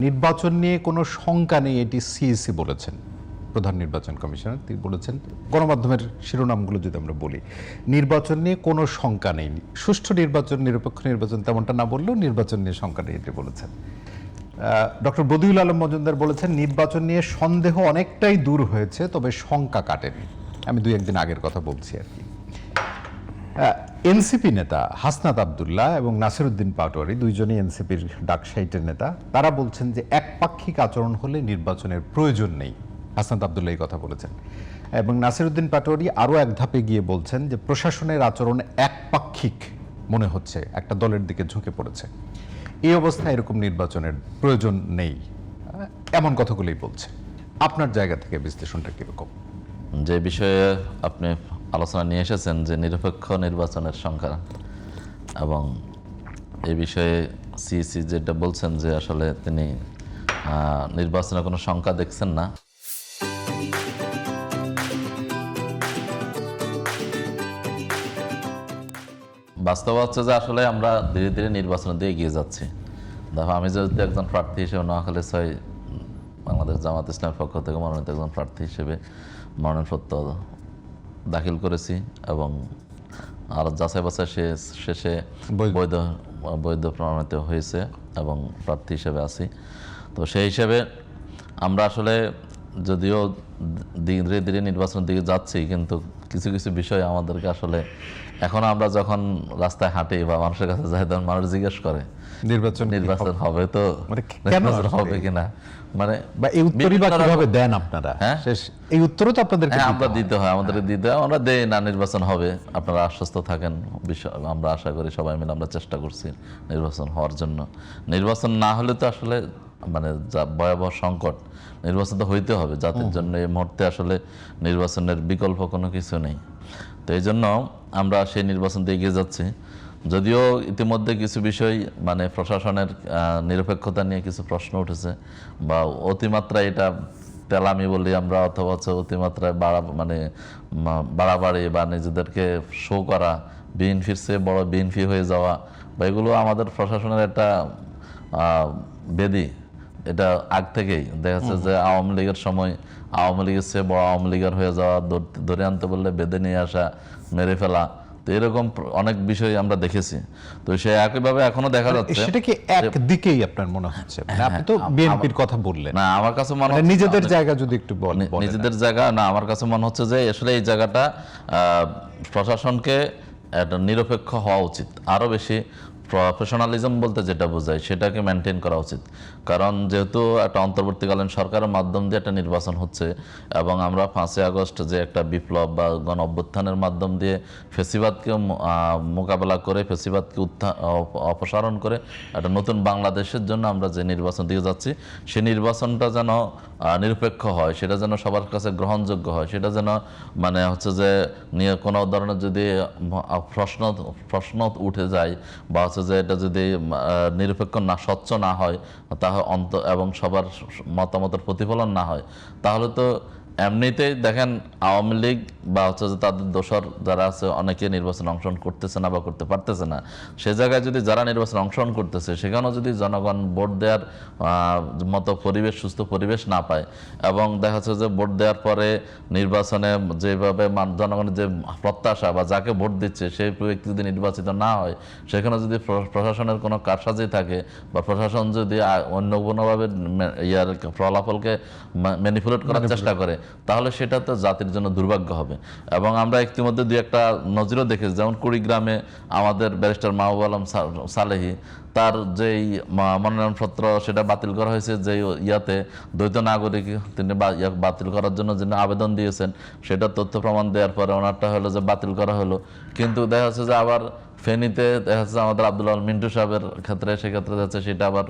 নির্বাচন নিয়ে কোনো শঙ্কা নেই, এটি সিইসি বলেছেন। প্রধান নির্বাচন কমিশনার তিনি বলেছেন, গণমাধ্যমের শিরোনামগুলো যদি আমরা বলি, নির্বাচন নিয়ে কোনো শঙ্কা নেই, সুষ্ঠু নির্বাচন, নিরপেক্ষ নির্বাচন তেমনটা না বললেও নির্বাচন নিয়ে শঙ্কা নেই, এটি বলেছেন। ডক্টর বদিউল আলম মজুমদার বলেছেন, নির্বাচন নিয়ে সন্দেহ অনেকটাই দূর হয়েছে, তবে শঙ্কা কাটেনি। আমি দুই একদিন আগের কথা বলছি আর কি। এনসিপি নেতা হাসনাত আবদুল্লাহ এবং নাসিরউদ্দিন পাটোয়ারি, দুইজনই এনসিপির ডাকসাইটের নেতা, তারা বলছেন যে একপাক্ষিক আচরণ হলে নির্বাচনের প্রয়োজন নেই। হাসনাত আবদুল্লাহ এই কথা বলেছেন এবং নাসিরউদ্দিন পাটোয়ারি আরও এক ধাপে গিয়ে বলছেন যে প্রশাসনের আচরণ একপাক্ষিক মনে হচ্ছে, একটা দলের দিকে ঝুঁকে পড়েছে। এই অবস্থায় এরকম নির্বাচনের প্রয়োজন নেই, এমন কথাগুলোই বলছে। আপনার জায়গা থেকে বিশ্লেষণটা কীরকম? যে বিষয়ে আপনি আলোচনা নিয়ে এসেছেন যে নিরপেক্ষ নির্বাচনের সংখ্যা, এবং এই বিষয়ে সিইসি যেটা বলছেন যে আসলে তিনি নির্বাচনের কোনো সংখ্যা দেখছেন না। বাস্তব হচ্ছে যে আসলে আমরা ধীরে ধীরে নির্বাচনের দিকে এগিয়ে যাচ্ছি। দেখো, আমি যদি একজন প্রার্থী হিসেবে নোয়াখালী 6 বাংলাদেশ জামাত ইসলামের পক্ষ থেকে মনোনীত একজন প্রার্থী হিসেবে মনোনয়নপত্র দাখিল করেছি এবং আর যাচাই বাছাই শেষে বৈধ প্রমাণিত হয়েছে এবং প্রার্থী হিসেবে আছি। তো সেই হিসেবে আমরা আসলে যদিও ধীরে ধীরে নির্বাচনের দিকে যাচ্ছি, কিন্তু কিছু কিছু বিষয় আমাদেরকে আসলে এখন আমরা যখন রাস্তায় হাঁটি বা মানুষের কাছে যাই, তখন মানুষ জিজ্ঞেস করে নির্বাচন হবে তো, নির্বাচন হবে কিনা, মানে এই উত্তরই বা কিভাবে দেন আপনারা? এই উত্তরও তো আপনাদের আমরা দিতে হয়, আমাদেরকে দিতে হয়। আমরা দেই না, নির্বাচন হবে, আপনারা আশ্বস্ত থাকেন। আমরা আশা করি সবাই মিলে আমরা চেষ্টা করছি নির্বাচন হওয়ার জন্য। নির্বাচন না হলে তো আসলে মানে যা ভয়াবহ সংকট, নির্বাচন তো হইতে হবে জাতির জন্য। এই মুহূর্তে আসলে নির্বাচনের বিকল্প কোনো কিছু নেই। তো এই জন্য আমরা সেই নির্বাচন দিয়ে এগিয়ে যাচ্ছি। যদিও ইতিমধ্যে কিছু বিষয় মানে প্রশাসনের নিরপেক্ষতা নিয়ে কিছু প্রশ্ন উঠেছে, বা অতিমাত্রায় এটা তেলামি বলি আমরা, অথবা অতিমাত্রায় বাড়াবাড়ি বা নিজেদেরকে শো করা, বিএনপির চেয়ে বড় বিএনপি হয়ে যাওয়া, বা এগুলো আমাদের প্রশাসনের একটা বেদি। এটা আগ থেকেই দেখা যাচ্ছে যে আওয়ামী লীগের সময় আওয়ামী লীগের চেয়ে বড় আওয়ামী লীগের হয়ে যাওয়া, ধরে আনতে বললে বেঁধে নিয়ে আসা, মেরে ফেলা, তো এরকম অনেক বিষয় আমরা দেখেছি। তো সে একইভাবে এখনো দেখা যাচ্ছে। সেটা কি একদিকেই আপনার মনে হচ্ছে? আপনি তো বিএনপির কথা বললেন, না আমার কাছে মনে হচ্ছে নিজেদের জায়গা যদি একটু বলেন। নিজেদের জায়গা না, আমার কাছে মনে হচ্ছে যে আসলে এই জায়গাটা প্রশাসনকে একটা নিরপেক্ষ হওয়া উচিত, আরো বেশি প্রফেশনালিজম বলতে যেটা বোঝায় সেটাকে মেনটেন করা উচিত। কারণ যেহেতু একটা অন্তর্বর্তীকালীন সরকারের মাধ্যম দিয়ে একটা নির্বাচন হচ্ছে, এবং আমরা 5ই আগস্ট যে একটা বিপ্লব বা গণ অভ্যুত্থানের মাধ্যম দিয়ে ফেসিবাদকে মোকাবেলা করে, ফেসিবাদকে অপসারণ করে একটা নতুন বাংলাদেশের জন্য আমরা যে নির্বাচন দিয়ে যাচ্ছি, সেই নির্বাচনটা যেন নিরপেক্ষ হয়, সেটা যেন সবার কাছে গ্রহণযোগ্য হয়, সেটা যেন মানে হচ্ছে যে নিয়ে কোনো ধরনের যদি প্রশ্ন উঠে যায়, বা হচ্ছে যে এটা যদি নিরপেক্ষ না, স্বচ্ছ না হয়, তাহলে এবং সবার মতামতের প্রতিফলন না হয়, তাহলে তো এমনিতেই দেখেন আওয়ামী লীগ বা হচ্ছে যে তাদের দোসর যারা আছে, অনেকে নির্বাচনে অংশগ্রহণ করতেছে না বা করতে পারতেছে না। সে জায়গায় যদি যারা নির্বাচনে অংশগ্রহণ করতেছে, সেখানেও যদি জনগণ ভোট দেওয়ার মতো পরিবেশ, সুস্থ পরিবেশ না পায়, এবং দেখা যাচ্ছে যে ভোট দেওয়ার পরে নির্বাচনে যেভাবে জনগণের যে প্রত্যাশা বা যাকে ভোট দিচ্ছে সেই ব্যক্তি যদি নির্বাচিত না হয়, সেখানে যদি প্রশাসনের কোনো কারসাজি থাকে, বা প্রশাসন যদি অন্য কোনোভাবে ফলাফলকে ম্যানিপুলেট করার চেষ্টা করে, তাহলে সেটা তো জাতির জন্য দুর্ভাগ্য হবে। এবং আমরা ইতিমধ্যে দুই একটা নজিরও দেখেছি, যেমন কুড়িগ্রামে আমাদের ব্যারিস্টার মাহবুব আলম সালেহী, তার যেই মনোনয়নপত্র সেটা বাতিল করা হয়েছে, যে ইয়াতে দ্বৈত নাগরিক তিনি বাতিল করার জন্য যিনি আবেদন দিয়েছেন, সেটা তথ্য প্রমাণ দেওয়ার পরে ওনারটা হলো যে বাতিল করা হলো। কিন্তু দেখা যাচ্ছে যে আবার ফেনীতে দেখা যাচ্ছে আমাদের আব্দুল আল মিন্টু সাহেবের ক্ষেত্রে, সেক্ষেত্রে যাচ্ছে সেটা আবার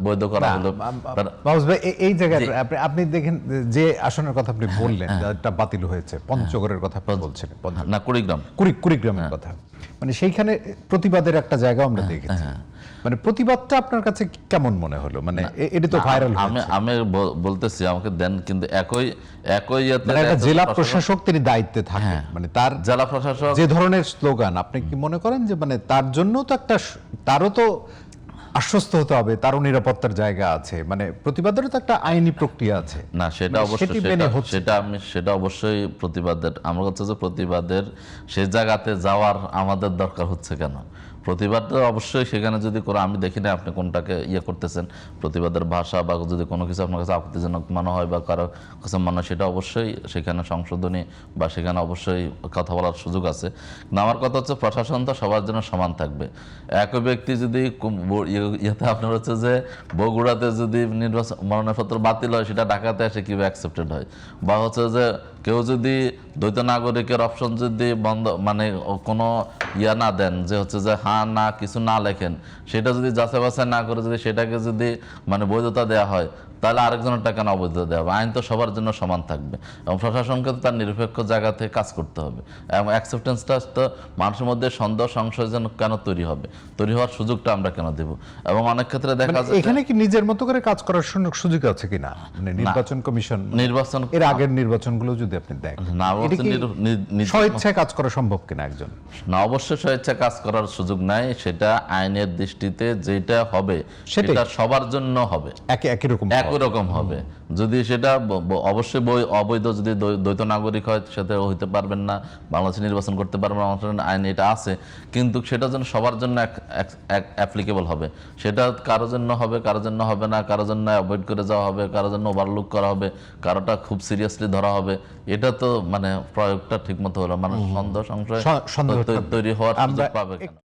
বৈধ করা হলো। এই জায়গায় আপনি দেখেন যে আসনের কথা আপনি বললেন, এটা বাতিল হয়েছে, পঞ্চগড়ের কথা বলছেন না, কুড়িগ্রামের কথা, মানে সেইখানে প্রতিবাদের একটা জায়গা আমরা দেখেছি। মানে প্রতিবাদটা আপনার কাছে কেমন মনে হলো? মানে এটা তো ভাইরাল। আমি বলতেছি আমাকে দেন, কিন্তু একই জেলা প্রশাসক তিনি দায়িত্বে থাকেন, মানে তার জেলা প্রশাসক যে ধরনের স্লোগান, আপনি কি মনে করেন যে মানে তার জন্য তো একটা, তারও তো আশ্বস্ত হতে হবে, তারও নিরাপত্তার জায়গা আছে, মানে প্রতিবাদেরও তো একটা আইনি প্রক্রিয়া আছে। না সেটা মানে অবশ্যই, সেটি মেনে হচ্ছে। সেটা অবশ্যই প্রতিবাদের, আমার কাছে যে প্রতিবাদের সে জায়গাতে যাওয়ার আমাদের দরকার হচ্ছে কেন? প্রতিবাদ তো অবশ্যই সেখানে যদি করে, আমি দেখি না আপনি কোনটাকে ইয়ে করতেছেন, প্রতিবাদের ভাষা বা যদি কোনো কিছু আপনার কাছে আপত্তিজনক মনে হয় বা কারো কাছে মনে হয়, সেটা অবশ্যই সেখানে সংশোধনী বা সেখানে অবশ্যই কথা বলার সুযোগ আছে। কিন্তু আমার কথা হচ্ছে প্রশাসন তো সবার জন্য সমান থাকবে। একই ব্যক্তি যদি ইয়েতে আপনার হচ্ছে যে বগুড়াতে যদি নির্বাচন মনোনয়নপত্র বাতিল হয়, সেটা ঢাকাতে এসে কীভাবে অ্যাকসেপ্টেড হয়? বা হচ্ছে যে কেউ যদি দ্বৈত নাগরিকের অপশন যদি বন্ধ, মানে কোনো ইয়া না দেন, যে হচ্ছে যে হ্যাঁ না কিছু না লেখেন, সেটা যদি যাচাই বাছাই না করে যদি সেটাকে যদি মানে বৈধতা দেওয়া হয়, তাহলে আরেকজনেরটা কেন অবৈধতা দেওয়া হবে? আইন তো সবার জন্য সমান থাকবে এবং প্রশাসনকে তো তার নিরপেক্ষ জায়গা থেকে কাজ করতে হবে। এবং অ্যাকসেপ্টেন্সটা তো মানুষের মধ্যে সন্দেহ সংশয় যেন কেন তৈরি হবে, তৈরি হওয়ার সুযোগটা আমরা কেন দেব? এবং অনেক ক্ষেত্রে দেখা মানে যায় এখানে কি নিজের মতো করে কাজ করার সুযোগ আছে কিনা, মানে নির্বাচন কমিশন নির্বাচন এর আগের নির্বাচনগুলো যদি আপনি দেখেন, না এটা কি নিজের স্বেচ্ছায় কাজ করা সম্ভব কিনা একজন? না, অবশ্যই স্বেচ্ছা কাজ করার সুযোগ নাই। সেটা আইনের দৃষ্টিতে যেটা হবে সেটাই। সেটা সবার জন্য হবে, একই রকম একই রকম হবে। যদি সেটা অবশ্যই অবৈধ যদি দ্বৈত নাগরিক হয়, সেটা হইতে পারবেন না, বাংলাদেশে নির্বাচন করতে পারবেন না, বাংলাদেশের আইন এটা আছে, কিন্তু সেটা যেন সবার জন্য অ্যাপ্লিকেবল হবে। সেটা কারোর জন্য হবে, কারোর জন্য হবে না, কারোর জন্য অ্যাভয়েড করে যাওয়া হবে, কারোর জন্য ওভারলুক করা হবে, কারোটা খুব সিরিয়াসলি ধরা হবে। এটা তো মানে প্রয়োগটা ঠিক মতো হলো, মানুষ সন্দেহ সংশয় সন্দেহ তৈরি হওয়ার সুযোগ আমরা পাবে কেন?